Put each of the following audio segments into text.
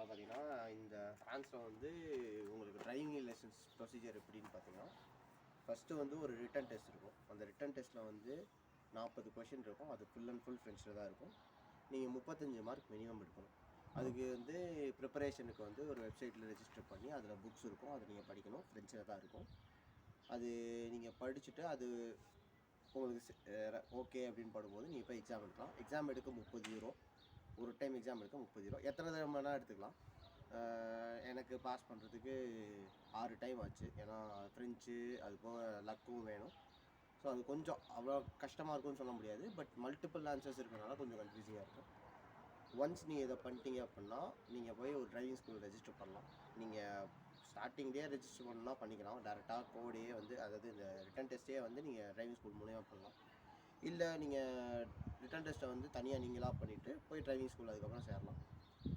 பார்த்தீங்கன்னா இந்த ஃப்ரான்ஸில் வந்து உங்களுக்கு டிரைவிங் லைசன்ஸ் ப்ரொசீஜர் எப்படின்னு பார்த்தீங்கன்னா ஃபஸ்ட்டு வந்து ஒரு ரிட்டன் டெஸ்ட் இருக்கும். அந்த ரிட்டன் டெஸ்ட்டில் வந்து 40 கொஷின் இருக்கும். அது ஃபுல் அண்ட் ஃபுல் ஃப்ரெஞ்சில் தான் இருக்கும். நீங்கள் 35 மார்க் மினிமம் எடுக்கணும். அதுக்கு வந்து ப்ரிப்பரேஷனுக்கு வந்து ஒரு வெப்சைட்டில் ரெஜிஸ்டர் பண்ணி அதில் புக்ஸ் இருக்கும், அதை நீங்கள் படிக்கணும். ஃப்ரெஞ்சில் தான் இருக்கும். அது நீங்கள் படிச்சுட்டு அது உங்களுக்கு ஓகே அப்படின்னு படும்போது நீங்கள் போய் எக்ஸாம் எடுக்கலாம். எக்ஸாம் எடுக்க 30 யூரோ. ஒரு டைம் எக்ஸாம் எடுக்க 30 யூரோ. எத்தனை தடவை வேணால் எடுத்துக்கலாம். எனக்கு பாஸ் பண்ணுறதுக்கு 6 டைம் ஆச்சு. ஏன்னா ஃப்ரெஞ்சு அது போக லக்கும் வேணும். ஸோ அது கொஞ்சம் அவ்வளோ கஷ்டமாக இருக்கும்னு சொல்ல முடியாது. பட் மல்டிபிள் ஆன்சர்ஸ் இருக்கிறனால கொஞ்சம் கன்ஃபியூசிங்காக இருக்கும். ஒன்ஸ் நீங்கள் இதை பண்ணிட்டீங்க அப்படின்னா நீங்கள் போய் ஒரு டிரைவிங் ஸ்கூல் ரெஜிஸ்டர் பண்ணலாம். நீங்கள் ஸ்டார்டிங்லேயே ரெஜிஸ்டர் பண்ணலாம், பண்ணிக்கலாம். டேரெக்டாக கோடே வந்து அதாவது இந்த ரிட்டன் டெஸ்ட்டே வந்து நீங்கள் டிரைவிங் ஸ்கூல் மூலியமாக பண்ணலாம். இல்லை நீங்கள் ரிட்டன் டெஸ்ட்டை வந்து தனியாக நீங்களாக பண்ணிவிட்டு போய் டிரைவிங் ஸ்கூல் அதுக்கப்புறம் சேரலாம்.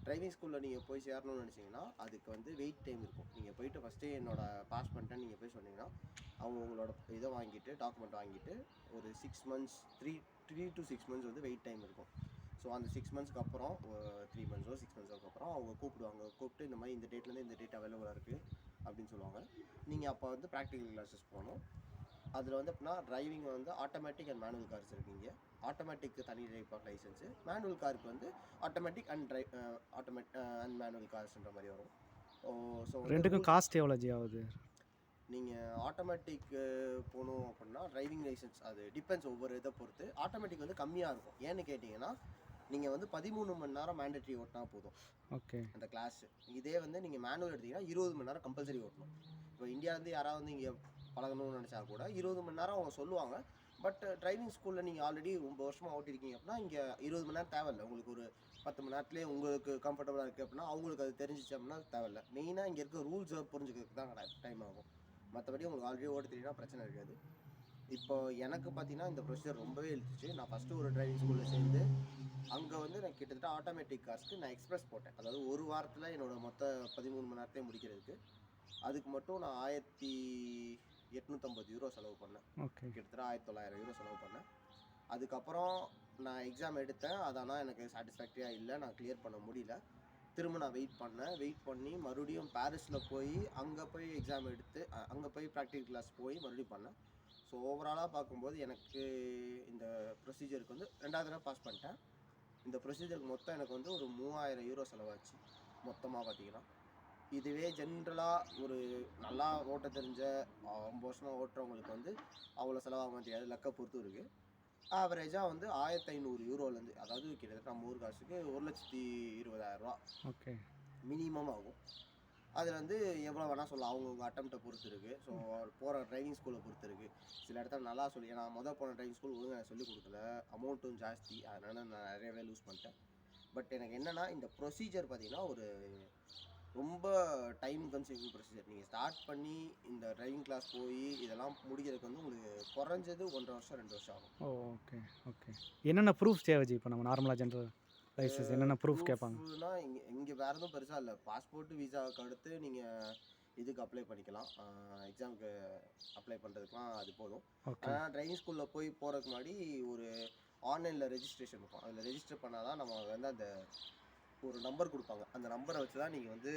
டிரைவிங் ஸ்கூலில் நீங்கள் போய் சேரணும்னு நினச்சிங்கன்னா அதுக்கு வந்து வெயிட் டைம் இருக்கும். நீங்கள் போயிட்டு ஃபஸ்ட்டே பாஸ் பண்ணிட்டேன்னு நீங்கள் போய் சொன்னீங்கன்னா அவங்க உங்களோட இதை வாங்கிட்டு டாக்குமெண்ட் வாங்கிட்டு ஒரு 6 months 3 to 6 months வந்து வெயிட் டைம் இருக்கும். ஸோ அந்த 6 monthsக்கு அப்புறம் 3 months 6 monthsக்கு அப்புறம் அவங்க கூப்பிட்டு இந்த மாதிரி இந்த டேட்லேருந்து இந்த டேட் அவைலபிளாக இருக்குது அப்படின்னு சொல்லுவாங்க. நீங்கள் அப்போ வந்து ப்ராக்டிக்கல் கிளாஸஸ் போகணும். அதில் வந்து அப்படின்னா டிரைவிங் வந்து ஆட்டோமேட்டிக் அண்ட் மேனுவல் கார்ஸ் இருக்குங்க. ஆட்டோமேட்டிக்கு தனி டைப் ஆஃப் லைசன்ஸு, மேனுவல் காருக்கு வந்து ஆட்டோமேட்டிக் அண்ட் மேனுவல் கார்ஸ்ன்ற மாதிரி வரும். ஸோ ரெண்டுக்கும் காஸ்ட் எவ்வளோ ஆகுது? நீங்கள் ஆட்டோமேட்டிக் போகணும் அப்படின்னா டிரைவிங் லைசன்ஸ் அது டிபெண்ட்ஸ் ஒவ்வொரு இதை பொறுத்து. ஆட்டோமேட்டிக் வந்து கம்மியாக இருக்கும். ஏன்னு கேட்டிங்கன்னா நீங்கள் வந்து 13 மணி நேரம் மேண்டட்ரி ஓட்டினா போதும். ஓகே. அந்த கிளாஸு. இதே வந்து நீங்கள் மேனுவல் எடுத்திங்கன்னா 20 மணி நேரம் கம்பல்சரி ஓட்டணும். இப்போ இந்தியாவிலேருந்து யாராவது வந்து இங்கே பழகணும்னு நினச்சா கூட 20 மணி நேரம் அவங்க சொல்லுவாங்க. பட் டிரைவிங் ஸ்கூலில் நீங்கள் ஆல்ரெடி ரொம்ப வருஷமாக ஓட்டிருக்கீங்க அப்படின்னா இங்கே 20 மணி நேரம் தேவையில்லை. உங்களுக்கு ஒரு 10 மணி நேரத்துலேயே உங்களுக்கு கம்ஃபர்டபுளாக இருக்குது அப்படின்னா அவங்களுக்கு அது தெரிஞ்சிச்சு அப்படின்னா தேவையில்லை. மெயினாக இங்கே இருக்க ரூல்ஸை புரிஞ்சுக்கிறதுக்கு தான் டைம் ஆகும். மற்றபடி உங்களுக்கு ஆல்ரெடி ஓட்ட தெரியுன்னா பிரச்சனை இருக்காது. இப்போ எனக்கு பார்த்தீங்கன்னா இந்த ப்ரொசீஜர் ரொம்பவே இழுத்துச்சு. நான் ஃபஸ்ட்டு ஒரு டிரைவிங் ஸ்கூலில் சேர்ந்து அங்கே வந்து நான் கிட்டத்தட்ட ஆட்டோமேட்டிக் கார்ஸ்க்கு நான் எக்ஸ்பிரஸ் போட்டேன். அதாவது ஒரு வாரத்தில் என்னோடய மொத்த 13 மணி நேரத்தையும் முடிக்கிறதுக்கு. அதுக்கு மட்டும் நான் 1850 யூரோ செலவு பண்ணேன். ஓகே. கிட்டத்தட்ட 1900 யூரோ செலவு பண்ணேன். அதுக்கப்புறம் நான் எக்ஸாம் எடுத்தேன். அதனால் எனக்கு சாட்டிஸ்ஃபேக்டரியாக இல்லை, நான் கிளியர் பண்ண முடியல. திரும்ப நான் வெயிட் பண்ணி மறுபடியும் பாரிஸில் போய் அங்கே போய் எக்ஸாம் எடுத்து அங்கே போய் ப்ராக்டிக்கல் கிளாஸ் போய் மறுபடியும் பண்ணேன். ஸோ ஓவராலாக பார்க்கும்போது எனக்கு இந்த ப்ரொசீஜருக்கு வந்து 2வது தடவை பாஸ் பண்ணிட்டேன். இந்த ப்ரொசீஜருக்கு மொத்தம் எனக்கு வந்து ஒரு 3000 யூரோ செலவாச்சு மொத்தமாக பார்த்தீங்கன்னா. இதுவே ஜென்ரலாக ஒரு நல்லா ஓட்ட தெரிஞ்ச ரொம்ப வருஷமாக ஓட்டுறவங்களுக்கு வந்து அவ்வளோ செலவாக தெரியாது, லக்கை பொறுத்து இருக்குது. ஆவரேஜாக வந்து 1500 யூரோலேருந்து, அதாவது கிட்டத்தட்ட நம்ம ஊர் காசுக்கு 1,20,000 ரூபா ஓகே மினிமம் ஆகும். அதில் வந்து எவ்வளோ வேணால் சொல்லலாம், அவங்கவுங்க அட்டம்ப்டை பொறுத்து இருக்குது. ஸோ போகிற டிரைவிங் ஸ்கூலை பொறுத்து இருக்குது. சில இடத்துல நல்லா சொல்லி, நான் போன டிரைவிங் ஸ்கூல் ஒழுங்காக எனக்கு சொல்லிக் கொடுக்கல, அமௌண்ட்டும் ஜாஸ்தி, அதனால் நான் நிறையவே லூஸ் பண்ணிட்டேன். பட் எனக்கு என்னென்னா இந்த ப்ரொசீஜர் பார்த்திங்கன்னா ஒரு ரொம்ப டைம் கன்சியூமிங் ப்ரொசீஜர். நீங்கள் ஸ்டார்ட் பண்ணி இந்த டிரைவிங் கிளாஸ் போய் இதெல்லாம் முடிக்கிறதுக்கு வந்து உங்களுக்கு குறைஞ்சது 1.5 வருஷம் 2 வருஷம் ஆகும். Okay okay. என்னென்ன ப்ரூஃப் தேவைச்சு? இப்போ நம்ம நார்மலாக ஜென்ரல் லைசன்ஸ் என்னென்ன ப்ரூஃப் கேட்பாங்க? இங்கே வேறு எதுவும் பெருசாக இல்லை. பாஸ்போர்ட்டு விசாவுக்கு அடுத்து நீங்கள் இதுக்கு அப்ளை பண்ணிக்கலாம், எக்ஸாமுக்கு அப்ளை பண்ணுறதுக்குலாம் அது போதும். ஆனால் டிரைவிங் ஸ்கூலில் போகிறதுக்கு முன்னாடி ஒரு ஆன்லைனில் ரெஜிஸ்ட்ரேஷன் இருக்கும். அதில் ரெஜிஸ்டர் பண்ணால் தான் நம்ம வந்து அந்த ஒரு நம்பர் கொடுப்பாங்க. அந்த நம்பரை வச்சு தான் நீங்கள் வந்து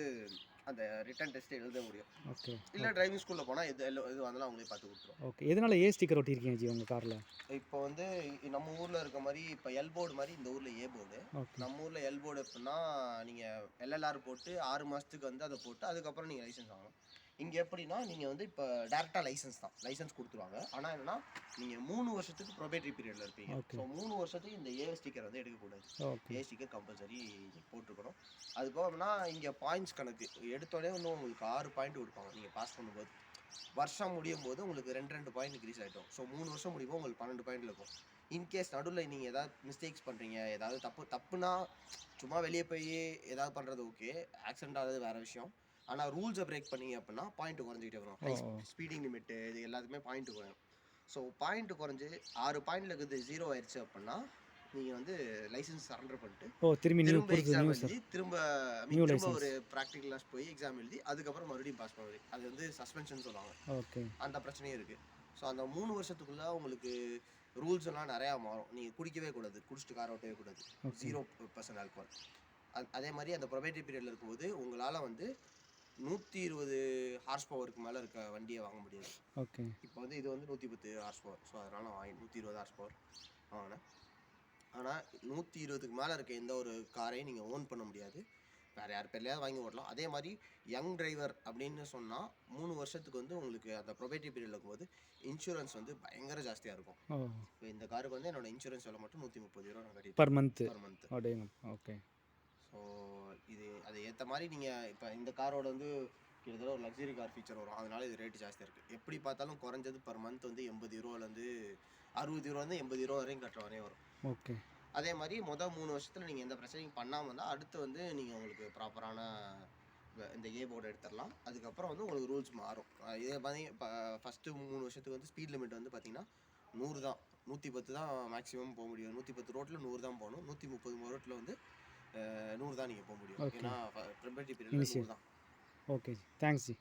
அந்த ரிட்டன் டெஸ்ட்டை எழுத முடியும். ஓகே. இல்லை டிரைவிங் ஸ்கூலில் போனால் எது வந்தாலும் அவங்களே பார்த்து கொடுத்துருவோம். ஓகே. எதனால் ஏ ஸ்டிக்கர் ஒட்டியிருக்கீங்க ஜி உங்கள் காரில்? இப்போ வந்து நம்ம ஊரில் இருக்க மாதிரி இப்போ எல் போர்டு மாதிரி இந்த ஊரில் ஏ போர்டு. நம்ம ஊரில் எல் போர்டு எப்படின்னா நீங்கள் எல்எல்ஆர் போட்டு 6 மாதத்துக்கு வந்து அதை போட்டு அதுக்கப்புறம் நீங்கள் லைசன்ஸ் வாங்கணும். இங்கே எப்படின்னா நீங்கள் வந்து இப்போ டேரெக்டாக லைசன்ஸ் கொடுத்துருவாங்க. ஆனால் என்னென்னா நீங்கள் 3 வருஷத்துக்கு ப்ரொபேட்டரி பீரியடில் இருப்பீங்க. ஸோ 3 வருஷத்துக்கு இந்த ஏ ஸ்டிக்கர் வந்து எடுக்கக்கூடாது. ஏ ஸ்டிக்கர் கம்பல்சரி போட்டுருக்கணும். அது போகணும்னா இங்கே பாயிண்ட்ஸ் கணக்கு எடுத்தோடனே இன்னும் உங்களுக்கு 6 பாயிண்ட் கொடுப்பாங்க. நீங்கள் பாஸ் பண்ணும்போது வருஷம் முடியும் போது உங்களுக்கு 2 பாயிண்ட் இன்க்ரீஸ் ஆகிட்டோம். ஸோ 3 வருஷம் முடியும் உங்களுக்கு 12 பாயிண்ட் இருக்கும். இன்கேஸ் நடுவில் நீங்கள் ஏதாவது மிஸ்டேக்ஸ் பண்ணுறீங்க, ஏதாவது தப்புனா சும்மா வெளியே போய் ஏதாவது பண்ணுறது ஓகே, ஆக்சிடென்ட் ஆகிறது வேறு விஷயம். ஆனால் ரூல்ஸை பிரேக் பண்ணீங்க அப்படின்னா பாயிண்ட் குறைஞ்சிக்கிட்டே வரும். ஸ்பீடிங் லிமிட்டு இது எல்லாத்துக்குமே பாயிண்ட் குறையும். ஸோ பாயிண்ட் குறைஞ்சி 6 பாயிண்டில் இருக்குது 0 ஆயிடுச்சு அப்படின்னா நீங்கள் வந்து லைசன்ஸ் சரண்டர் பண்ணிட்டு திரும்ப எக்ஸாம் எழுதி திரும்ப ஒரு ப்ராக்டிக்கல் கிளாஸ் போய் எக்ஸாம் எழுதி அதுக்கப்புறம் மறுபடியும் பாஸ் பண்ணுறது. அது வந்து சஸ்பென்ஷன் சொல்லுவாங்க. ஓகே. அந்த பிரச்சனையும் இருக்குது. ஸோ அந்த 3 வருஷத்துக்குள்ளே உங்களுக்கு ரூல்ஸ் எல்லாம் நிறையா மாறும். நீங்கள் குடிக்கவே கூடாது, குடிச்சிட்டு கார் ஓட்டவே கூடாது, 0% ஆல்கோஹால். அதே மாதிரி அந்த ப்ரொபேட்டரி பீரியடில் இருக்கும்போது உங்களால் வந்து 120 ஹார்ஸ் பவருக்கு மேலே இருக்க வண்டியை வாங்க முடியாது. ஓகே. இப்போ வந்து இது வந்து 110 ஹார்ஸ் பவர். ஸோ அதனால் நான் 120 ஹார்ஸ் பவர் வாங்கினேன். ஆனால் 120க்கு மேலே இருக்க எந்த ஒரு காரையும் நீங்கள் ஓன் பண்ண முடியாது. வேறு யார் பேர்லையாவது வாங்கி ஓட்டலாம். அதே மாதிரி யங் டிரைவர் அப்படின்னு சொன்னால் 3 வருஷத்துக்கு வந்து உங்களுக்கு அந்த ப்ரொபேட்டரி பீரியடில் இருக்கும்போது இன்சூரன்ஸ் வந்து பயங்கர ஜாஸ்தியாக இருக்கும். ஓ. இப்போ இந்த காருக்கு வந்து என்னோட இன்சூரன்ஸ் விலை மட்டும் 130 ரூபா நான் கட்டிட்டேன் பர் மந்த்து. Per month. அப்படிங்க. ஓகே. ஸோ இது அதை ஏற்ற மாதிரி நீங்கள் இப்போ இந்த காரோட வந்து கிட்டத்தட்ட ஒரு லக்ஸரி கார் ஃபீச்சர் வரும். அதனால இது ரேட்டு ஜாஸ்தியாக இருக்குது. எப்படி பார்த்தாலும் குறைஞ்சது பர் மந்த் வந்து 80 ரூபாலேருந்து 60 ரூபாலேருந்து 80 ரூபா வரையும் கட்டுற வரையும் வரும். ஓகே. அதே மாதிரி மொதல் 3 வருஷத்தில் நீங்கள் எந்த பிரச்சனையும் பண்ணாமல் இருந்தால் அடுத்து வந்து நீங்கள் உங்களுக்கு ப்ராப்பரான இந்த ஏ போர்டு எடுத்துடலாம். அதுக்கப்புறம் வந்து உங்களுக்கு ரூல்ஸ் மாறும். இதே மாதிரி இப்போ ஃபஸ்ட்டு 3 வருஷத்துக்கு வந்து ஸ்பீட் லிமிட் வந்து பார்த்தீங்கன்னா 100 தான், 110 தான் மேக்ஸிமம் போக முடியும். 110 ரோட்டில் 100 தான் போகணும். 130 ரோட்டில் வந்து 100 தான் நீங்கள் போக முடியும். Okay. ஏன்னா ப்ரெபரேட்டிவ் பீரியடில் 100 தான். Okay G, thanks G.